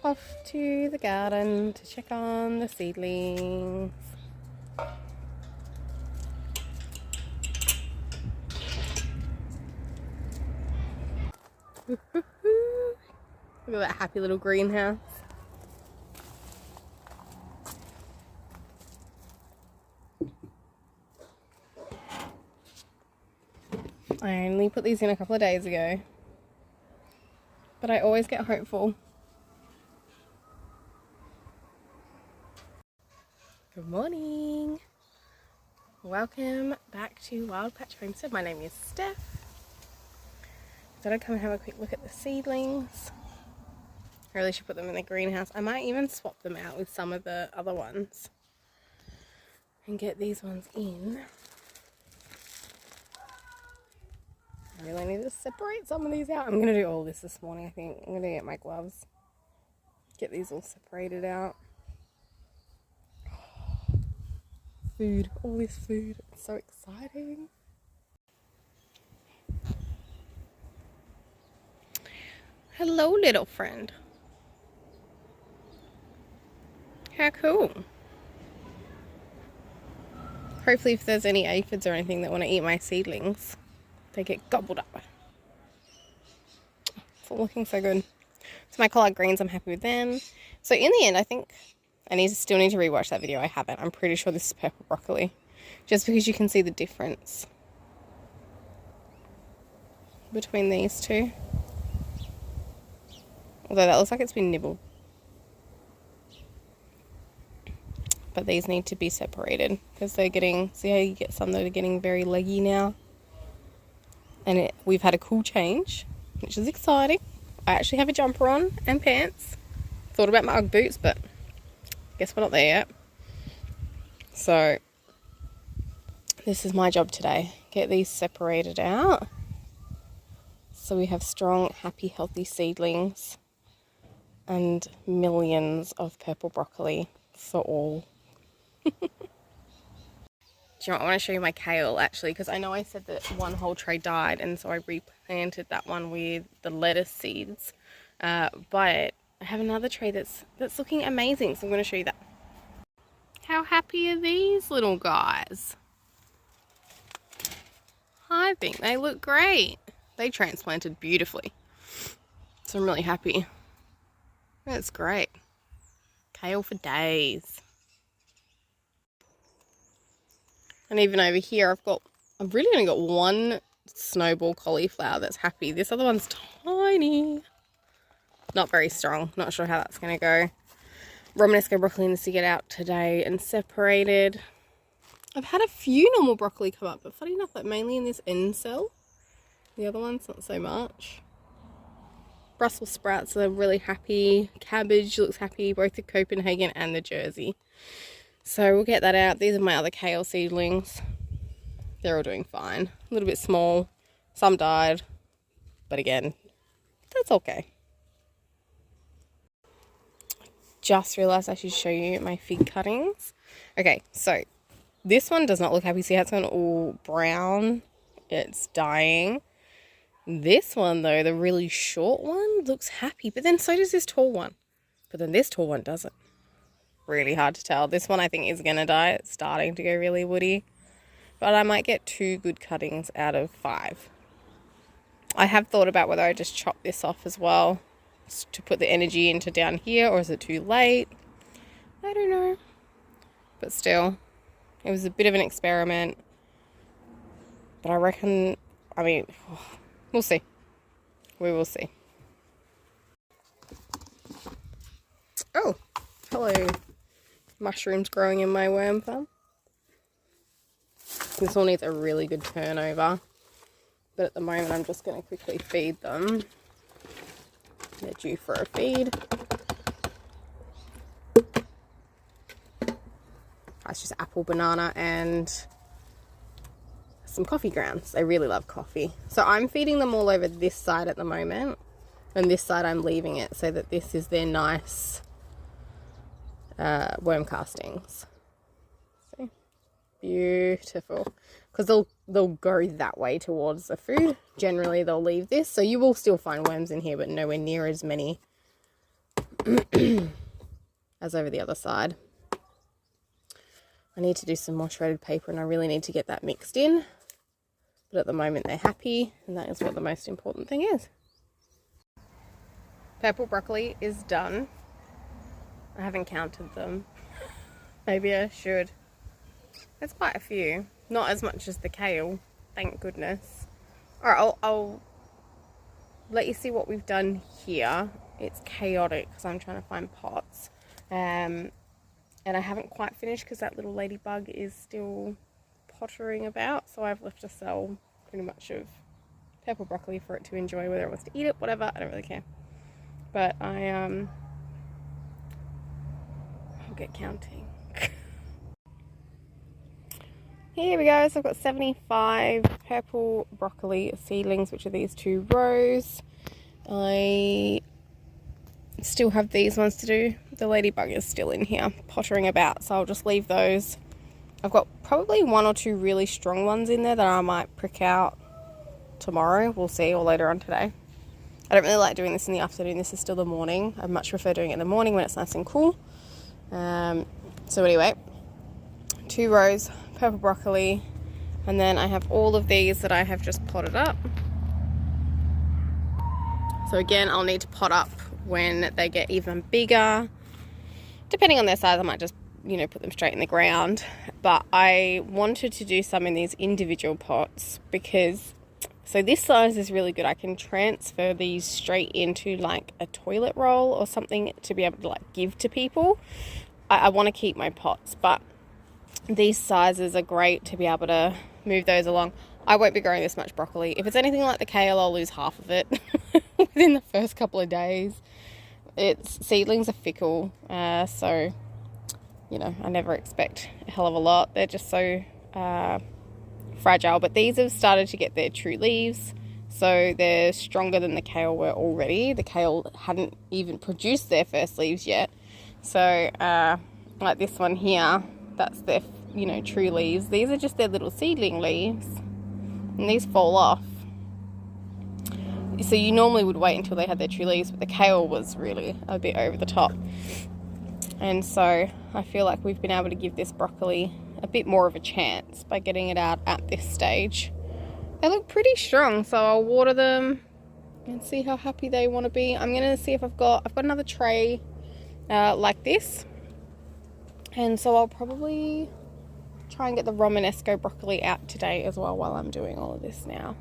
off to the garden to check on the seedlings. Look at that happy little greenhouse. I only put these in a couple of days ago, but I always get hopeful. Good morning. Welcome back to Wild Patch Homestead. My name is Steph. I thought I'd come and have a quick look at the seedlings. I really should put them in the greenhouse. I might even swap them out with some of the other ones and get these ones in. I really need to separate some of these out. I'm going to do all this morning, I think. I'm going to get my gloves. Get these all separated out. Food. All this food. It's so exciting. Hello, little friend. How cool. Hopefully if there's any aphids or anything that want to eat my seedlings, they get gobbled up. It's all looking so good. So my collard greens, I'm happy with them. So in the end, I think I still need to rewatch that video. I haven't. I'm pretty sure this is purple broccoli. Just because you can see the difference between these two. Although that looks like it's been nibbled. But these need to be separated because they're getting, see how you get some that are getting very leggy now? And we've had a cool change, which is exciting. I actually have a jumper on and pants. Thought about my Ugg boots, but guess we're not there yet. So this is my job today. Get these separated out so we have strong, happy, healthy seedlings and millions of purple broccoli for all. Do you know what? I want to show you my kale actually, because I know I said that one whole tray died and so I replanted that one with the lettuce seeds, but I have another tray that's looking amazing, so I'm going to show you that. How happy are these little guys? I think they look great. They transplanted beautifully, so I'm really happy. That's great. Kale for days. And even over here, I've really only got one snowball cauliflower that's happy. This other one's tiny. Not very strong. Not sure how that's going to go. Romanesco broccoli needs to get out today and separated. I've had a few normal broccoli come up, but funny enough, like mainly in this end cell. The other one's not so much. Brussels sprouts are really happy. Cabbage looks happy, both the Copenhagen and the Jersey. So we'll get that out. These are my other kale seedlings. They're all doing fine. A little bit small. Some died. But again, that's okay. Just realised I should show you my fig cuttings. Okay, so this one does not look happy. See how it's gone all brown? It's dying. This one though, the really short one, looks happy. But then so does this tall one. But then this tall one doesn't. Really hard to tell. This one I think is going to die. It's starting to go really woody. But I might get 2 good cuttings out of 5. I have thought about whether I just chop this off as well to put the energy into down here, or is it too late? I don't know. But still, it was a bit of an experiment. But I reckon, I mean, we'll see. We will see. Oh, hello. Mushrooms growing in my worm farm. This all needs a really good turnover, but at the moment I'm just going to quickly feed them. They're due for a feed. It's just apple, banana and some coffee grounds. They really love coffee. So I'm feeding them all over this side at the moment, and this side I'm leaving it so that this is their nice worm castings. See? Beautiful. Because they'll go that way towards the food. Generally they'll leave this, so you will still find worms in here, but nowhere near as many as over the other side. I need to do some more shredded paper, and I really need to get that mixed in. But at the moment they're happy, and that is what the most important thing is. Purple broccoli is done. I haven't counted them. Maybe I should. There's quite a few. Not as much as the kale, thank goodness. Alright, I'll let you see what we've done here. It's chaotic because I'm trying to find pots. And I haven't quite finished because that little ladybug is still pottering about. So I've left a cell pretty much of purple broccoli for it to enjoy, whether it wants to eat it, whatever. I don't really care. But I'll get counting. Here we go. So I've got 75 purple broccoli seedlings, which are these 2 rows. I still have these ones to do. The ladybug is still in here pottering about, so I'll just leave those. I've got probably 1 or 2 really strong ones in there that I might prick out tomorrow. We'll see, or later on today. I don't really like doing this in the afternoon. This is still the morning. I much prefer doing it in the morning when it's nice and cool. So anyway, 2 rows purple broccoli, and then I have all of these that I have just potted up. So again, I'll need to pot up when they get even bigger. Depending on their size, I might just, you know, put them straight in the ground. But I wanted to do some in these individual pots because, so this size is really good. I can transfer these straight into like a toilet roll or something to be able to like give to people. I want to keep my pots, but these sizes are great to be able to move those along. I won't be growing this much broccoli. If it's anything like the kale, I'll lose half of it within the first couple of days. Seedlings are fickle, so, you know, I never expect a hell of a lot. They're just so fragile, but these have started to get their true leaves, so they're stronger than the kale were already. The kale hadn't even produced their first leaves yet. So, like this one here, that's their, you know, true leaves. These are just their little seedling leaves, and these fall off. So you normally would wait until they had their true leaves, but the kale was really a bit over the top. And so I feel like we've been able to give this broccoli a bit more of a chance by getting it out at this stage. They look pretty strong, so I'll water them and see how happy they want to be. I'm going to see if I've got another tray like this. And so I'll probably try and get the Romanesco broccoli out today as well while I'm doing all of this now.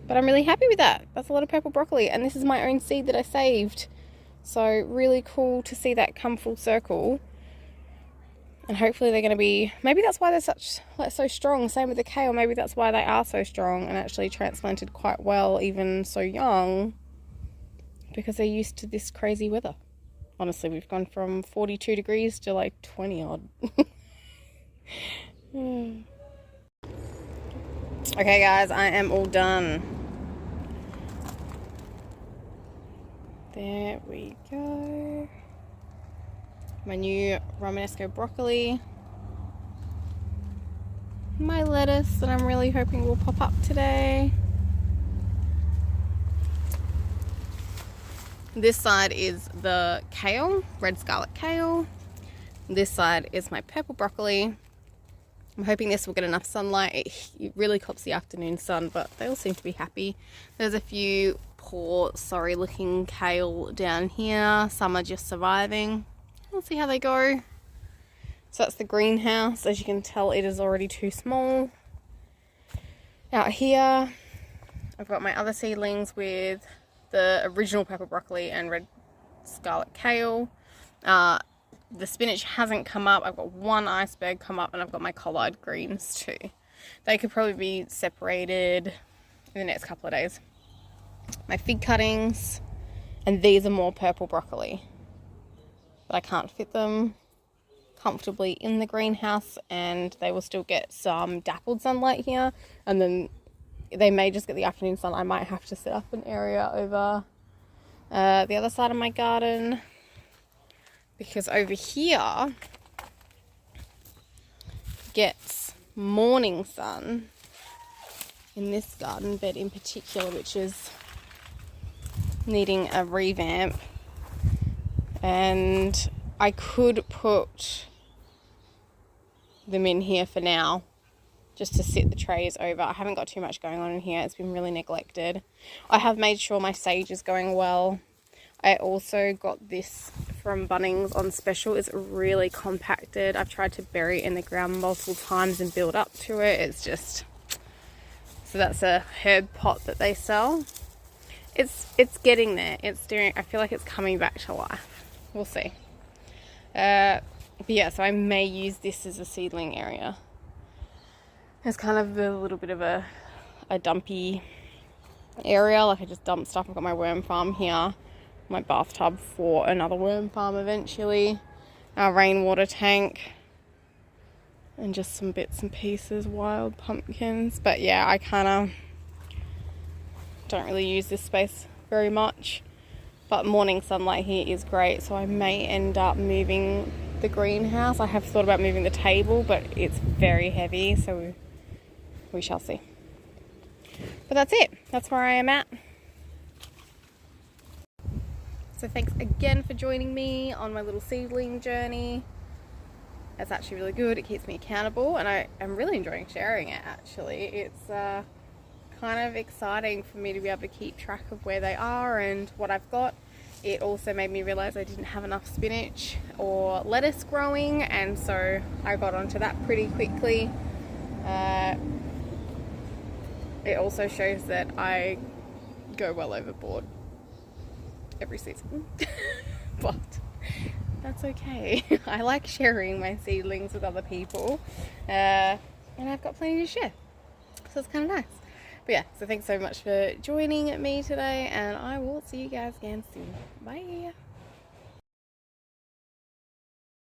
But I'm really happy with that. That's a lot of purple broccoli, and this is my own seed that I saved. So really cool to see that come full circle. And hopefully they're going to be, maybe that's why they're so strong. Same with the kale, maybe that's why they are so strong and actually transplanted quite well even so young, because they're used to this crazy weather. Honestly, we've gone from 42 degrees to like 20 odd. Okay guys, I am all done. There we go. My new Romanesco broccoli. My lettuce that I'm really hoping will pop up today. This side is the kale, red scarlet kale. This side is my purple broccoli. I'm hoping this will get enough sunlight. It really cops the afternoon sun, but they all seem to be happy. There's a few poor, sorry looking kale down here. Some are just surviving. We'll see how they go. So that's the greenhouse. As you can tell, it is already too small. Out here, I've got my other seedlings with the original purple broccoli and red scarlet kale. The spinach hasn't come up. I've got one iceberg come up, and I've got my collard greens too. They could probably be separated in the next couple of days. My fig cuttings, and these are more purple broccoli. But I can't fit them comfortably in the greenhouse, and they will still get some dappled sunlight here, and then they may just get the afternoon sun. I might have to set up an area over the other side of my garden, because over here gets morning sun in this garden bed in particular, which is needing a revamp. And I could put them in here for now, just to sit the trays over. I haven't got too much going on in here. It's been really neglected. I have made sure my sage is going well. I also got this from Bunnings on special. It's really compacted. I've tried to bury it in the ground multiple times and build up to it. It's just... So that's a herb pot that they sell. It's getting there. It's doing... I feel like it's coming back to life. We'll see. But yeah, so I may use this as a seedling area. It's kind of a little bit of a dumpy area. Like I just dump stuff. I've got my worm farm here. My bathtub for another worm farm eventually. Our rainwater tank. And just some bits and pieces, wild pumpkins. But yeah, I kind of don't really use this space very much. But morning sunlight here is great. So I may end up moving the greenhouse. I have thought about moving the table, but it's very heavy. So we shall see. But that's it. That's where I am at. So thanks again for joining me on my little seedling journey. It's actually really good. It keeps me accountable, and I'm really enjoying sharing it actually. It's kind of exciting for me to be able to keep track of where they are and what I've got. It also made me realize I didn't have enough spinach or lettuce growing, and so I got onto that pretty quickly. It also shows that I go well overboard every season. But that's okay. I like sharing my seedlings with other people, and I've got plenty to share, so it's kind of nice. But yeah, so thanks so much for joining me today, and I will see you guys again soon. Bye.